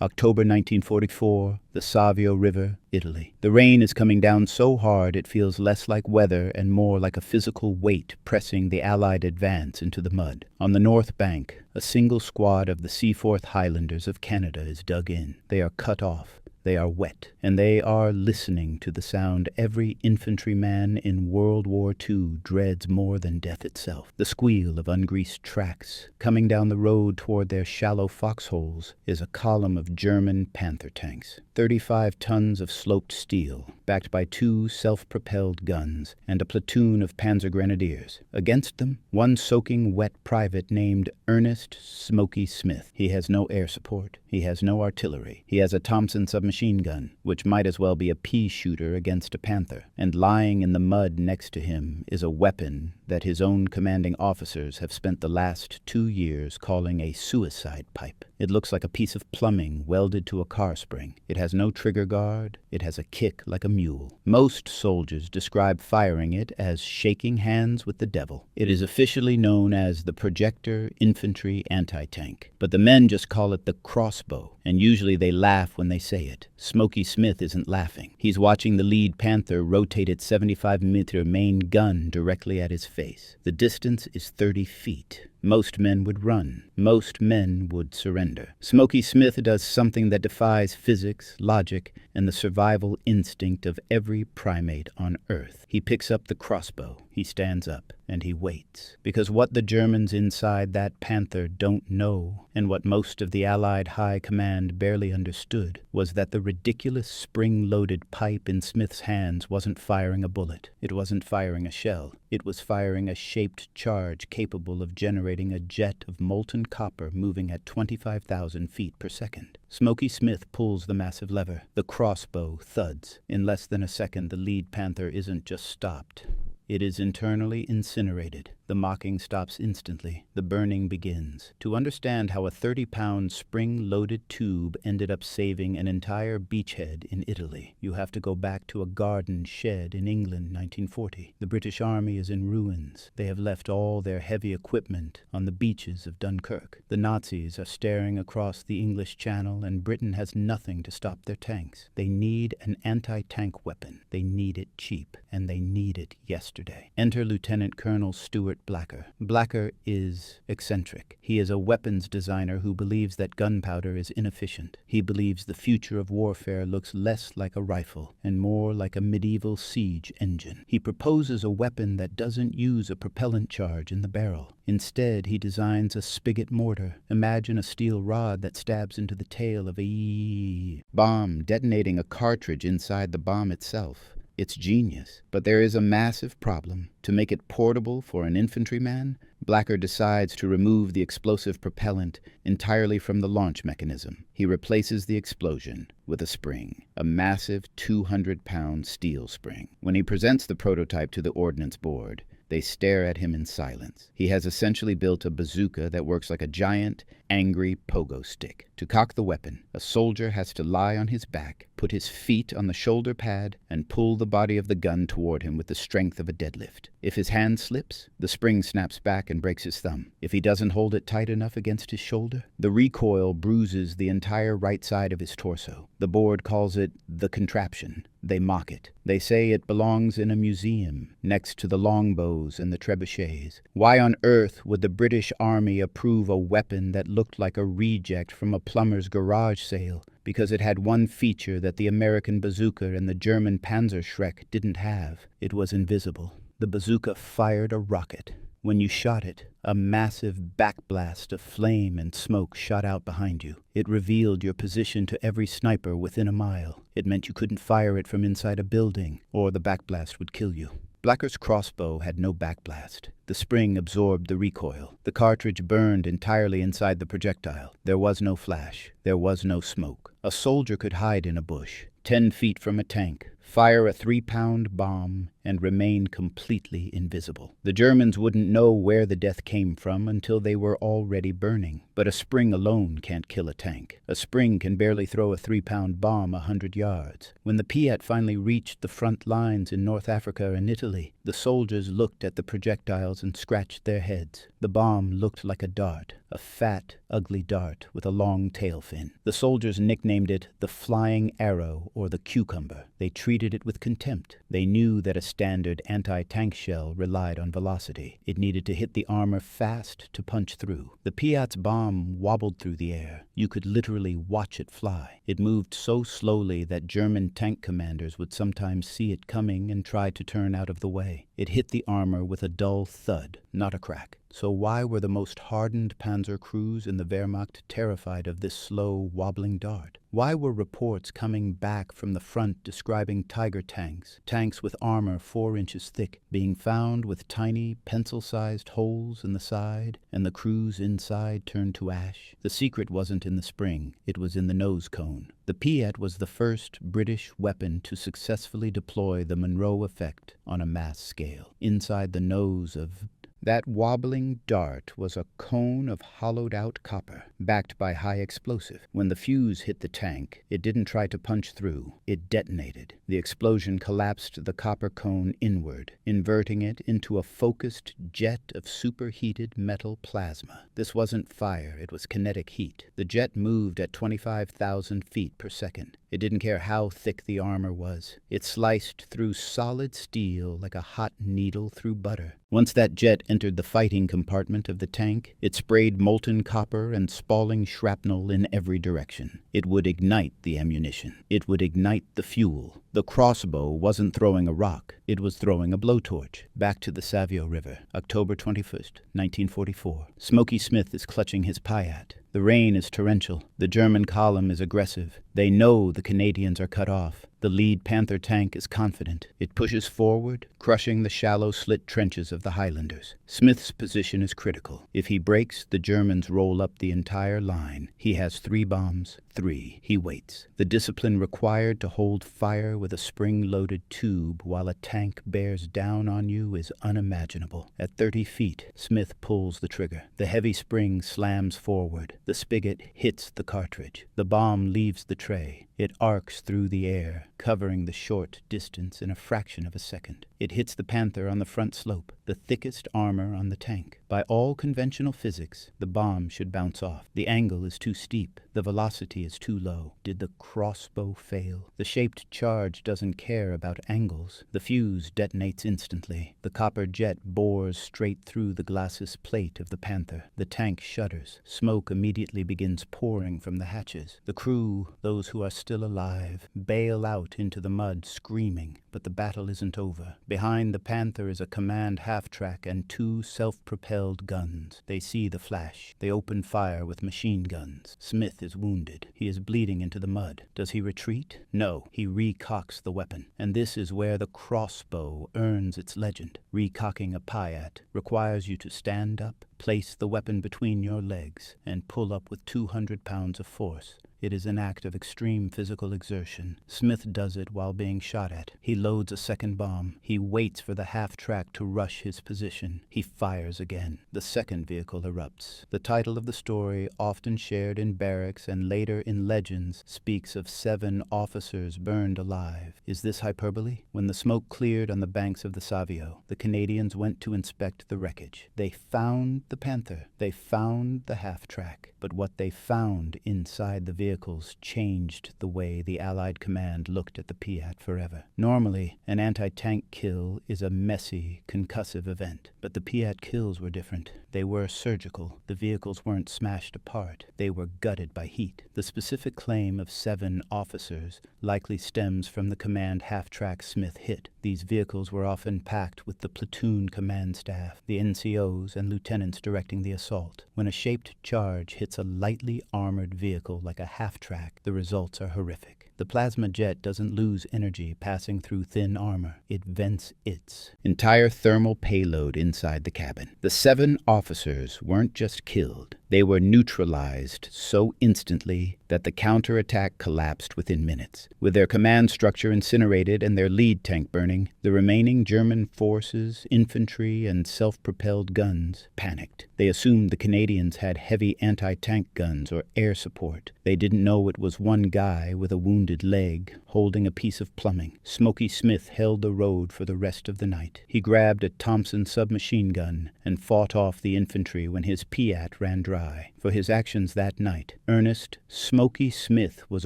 October 1944, the Savio River, Italy. The rain is coming down so hard it feels less like weather and more like a physical weight pressing the Allied advance into the mud. On the north bank, a single squad of the Seaforth Highlanders of Canada is dug in. They are cut off. They are wet, and they are listening to the sound every infantryman in World War II dreads more than death itself. The squeal of ungreased tracks. Coming down the road toward their shallow foxholes is a column of German Panther tanks. 35 tons of sloped steel, backed by 2 self-propelled guns and a platoon of Panzer Grenadiers. Against them, one soaking wet private named Ernest Smokey Smith. He has no air support. He has no artillery. He has a Thompson submachine gun, which might as well be a pea shooter against a Panther. And lying in the mud next to him is a weapon that his own commanding officers have spent the last 2 years calling a suicide pipe. It looks like a piece of plumbing welded to a car spring. It has no trigger guard. It has a kick like a mule. Most soldiers describe firing it as shaking hands with the devil. It is officially known as the Projector Infantry anti-tank, but the men just call it the crossbow, and usually they laugh when they say it. Smokey Smith isn't laughing. He's watching the lead Panther rotate its 75-meter main gun directly at his face. The distance is 30 feet. Most men would run. Most men would surrender. Smokey Smith does something that defies physics, logic, and the survival instinct of every primate on Earth. He picks up the crossbow. He stands up, and he waits. Because what the Germans inside that Panther don't know, and what most of the Allied High Command barely understood, was that the ridiculous spring-loaded pipe in Smith's hands wasn't firing a bullet. It wasn't firing a shell. It was firing a shaped charge capable of generating a jet of molten copper moving at 25,000 feet per second. Smokey Smith pulls the massive lever. The crossbow thuds. In less than a second, the lead Panther isn't just stopped. It is internally incinerated. The mocking stops instantly. The burning begins. To understand how a 30-pound spring-loaded tube ended up saving an entire beachhead in Italy, you have to go back to a garden shed in England, 1940. The British Army is in ruins. They have left all their heavy equipment on the beaches of Dunkirk. The Nazis are staring across the English Channel, and Britain has nothing to stop their tanks. They need an anti-tank weapon. They need it cheap, and they need it yesterday. Enter Lieutenant Colonel Stuart Blacker. Blacker is eccentric. He is a weapons designer who believes that gunpowder is inefficient. He believes the future of warfare looks less like a rifle and more like a medieval siege engine. He proposes a weapon that doesn't use a propellant charge in the barrel. Instead, he designs a spigot mortar. Imagine a steel rod that stabs into the tail of a bomb, detonating a cartridge inside the bomb itself. It's genius, but there is a massive problem. To make it portable for an infantryman, Blacker decides to remove the explosive propellant entirely from the launch mechanism. He replaces the explosion with a spring, a massive 200-pound steel spring. When he presents the prototype to the Ordnance Board, they stare at him in silence. He has essentially built a bazooka that works like a giant, angry pogo stick. To cock the weapon, a soldier has to lie on his back, put his feet on the shoulder pad, and pull the body of the gun toward him with the strength of a deadlift. If his hand slips, the spring snaps back and breaks his thumb. If he doesn't hold it tight enough against his shoulder, the recoil bruises the entire right side of his torso. The board calls it the Contraption. They mock it. They say it belongs in a museum, next to the longbows and the trebuchets. Why on earth would the British Army approve a weapon that looked like a reject from a plumber's garage sale? Because it had one feature that the American bazooka and the German Panzerschreck didn't have. It was invisible. The bazooka fired a rocket. When you shot it, a massive backblast of flame and smoke shot out behind you. It revealed your position to every sniper within a mile. It meant you couldn't fire it from inside a building, or the backblast would kill you. Blacker's crossbow had no backblast. The spring absorbed the recoil. The cartridge burned entirely inside the projectile. There was no flash. There was no smoke. A soldier could hide in a bush, 10 feet from a tank, Fire a 3-pound bomb and remain completely invisible. The Germans wouldn't know where the death came from until they were already burning. But a spring alone can't kill a tank. A spring can barely throw a 3-pound bomb 100 yards. When the PIAT finally reached the front lines in North Africa and Italy, the soldiers looked at the projectiles and scratched their heads. The bomb looked like a dart, a fat, ugly dart with a long tail fin. The soldiers nicknamed it the flying arrow or the cucumber. They treated it with contempt. They knew that a standard anti-tank shell relied on velocity. It needed to hit the armor fast to punch through. The PIAT's bomb wobbled through the air. You could literally watch it fly. It moved so slowly that German tank commanders would sometimes see it coming and try to turn out of the way. It hit the armor with a dull thud, not a crack. So why were the most hardened panzer crews in the Wehrmacht terrified of this slow, wobbling dart? Why were reports coming back from the front describing Tiger tanks, tanks with armor 4 inches thick, being found with tiny, pencil-sized holes in the side, and the crews inside turned to ash? The secret wasn't in the spring, it was in the nose cone. The PIAT was the first British weapon to successfully deploy the Monroe Effect on a mass scale. Inside the nose of that wobbling dart was a cone of hollowed-out copper, backed by high explosive. When the fuse hit the tank, it didn't try to punch through. It detonated. The explosion collapsed the copper cone inward, inverting it into a focused jet of superheated metal plasma. This wasn't fire, it was kinetic heat. The jet moved at 25,000 feet per second. It didn't care how thick the armor was. It sliced through solid steel like a hot needle through butter. Once that jet entered the fighting compartment of the tank, it sprayed molten copper and spalling shrapnel in every direction. It would ignite the ammunition. It would ignite the fuel. The crossbow wasn't throwing a rock. It was throwing a blowtorch. Back to the Savio River, October 21st, 1944. Smokey Smith is clutching his PIAT. The rain is torrential. The German column is aggressive. They know the Canadians are cut off. The lead Panther tank is confident. It pushes forward, crushing the shallow slit trenches of the Highlanders. Smith's position is critical. If he breaks, the Germans roll up the entire line. He has 3 bombs. 3. He waits. The discipline required to hold fire with a spring-loaded tube while a tank bears down on you is unimaginable. At 30 feet, Smith pulls the trigger. The heavy spring slams forward. The spigot hits the cartridge. The bomb leaves the tray. It arcs through the air, covering the short distance in a fraction of a second. It hits the Panther on the front slope, the thickest armor on the tank. By all conventional physics, the bomb should bounce off. The angle is too steep. The velocity is too low. Did the crossbow fail? The shaped charge doesn't care about angles. The fuse detonates instantly. The copper jet bores straight through the glacis plate of the Panther. The tank shudders. Smoke immediately begins pouring from the hatches. The crew, those who are still alive, bail out into the mud screaming, but the battle isn't over. Behind the Panther is a command half-track and 2 self-propelled guns. They see the flash. They open fire with machine guns. Smith is wounded. He is bleeding into the mud. Does he retreat? No. He recocks the weapon. And this is where the crossbow earns its legend. Recocking a PIAT requires you to stand up, place the weapon between your legs, and pull up with 200 pounds of force. It is an act of extreme physical exertion. Smith does it while being shot at. He loads a second bomb. He waits for the half-track to rush his position. He fires again. The second vehicle erupts. The title of the story, often shared in barracks and later in legends, speaks of 7 officers burned alive. Is this hyperbole? When the smoke cleared on the banks of the Savio, the Canadians went to inspect the wreckage. They found the Panther. They found the half-track. But what they found inside the vehicles changed the way the Allied command looked at the PIAT forever. Normally, an anti-tank kill is a messy, concussive event. But the PIAT kills were different. They were surgical. The vehicles weren't smashed apart. They were gutted by heat. The specific claim of 7 officers likely stems from the command half-track Smith hit. These vehicles were often packed with the platoon command staff, the NCOs and lieutenants directing the assault. When a shaped charge hits a lightly armored vehicle like a half-track, the results are horrific. The plasma jet doesn't lose energy passing through thin armor. It vents its entire thermal payload inside the cabin. The 7 officers weren't just killed. They were neutralized so instantly that the counterattack collapsed within minutes. With their command structure incinerated and their lead tank burning, the remaining German forces, infantry, and self-propelled guns panicked. They assumed the Canadians had heavy anti-tank guns or air support. They didn't know it was one guy with a wounded leg holding a piece of plumbing. Smokey Smith held the road for the rest of the night. He grabbed a Thompson submachine gun and fought off the infantry when his PIAT ran dry. For his actions that night, Ernest Smokey Smith was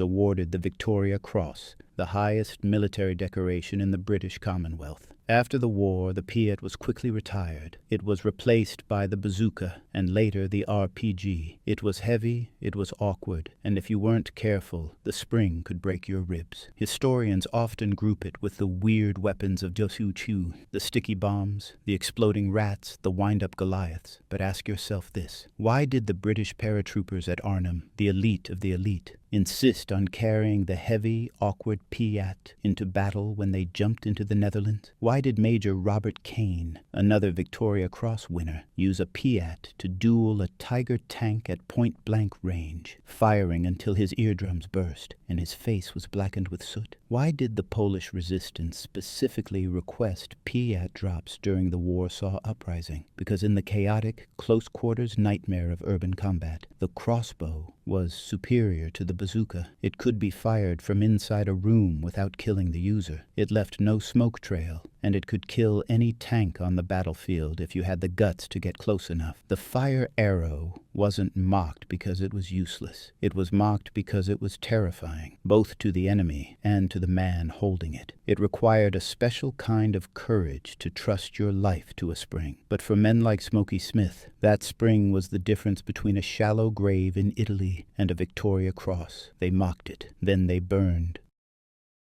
awarded the Victoria Cross, the highest military decoration in the British Commonwealth. After the war, the PIAT was quickly retired. It was replaced by the bazooka and later the RPG. It was heavy, it was awkward, and if you weren't careful, the spring could break your ribs. Historians often group it with the weird weapons of WWII, the sticky bombs, the exploding rats, the wind-up Goliaths. But ask yourself this: why did the British paratroopers at Arnhem, the elite of the elite, insist on carrying the heavy, awkward PIAT into battle when they jumped into the Netherlands? Why did Major Robert Kane, another Victoria Cross winner, use a PIAT to duel a Tiger tank at point-blank range, firing until his eardrums burst and his face was blackened with soot? Why did the Polish resistance specifically request PIAT drops during the Warsaw Uprising? Because in the chaotic, close-quarters nightmare of urban combat, the crossbow was superior to the bazooka. It could be fired from inside a room without killing the user. It left no smoke trail, and it could kill any tank on the battlefield if you had the guts to get close enough. The fire arrow wasn't mocked because it was useless. It was mocked because it was terrifying, both to the enemy and to the man holding it. It required a special kind of courage to trust your life to a spring. But for men like Smokey Smith, that spring was the difference between a shallow grave in Italy and a Victoria Cross. They mocked it, then they burned.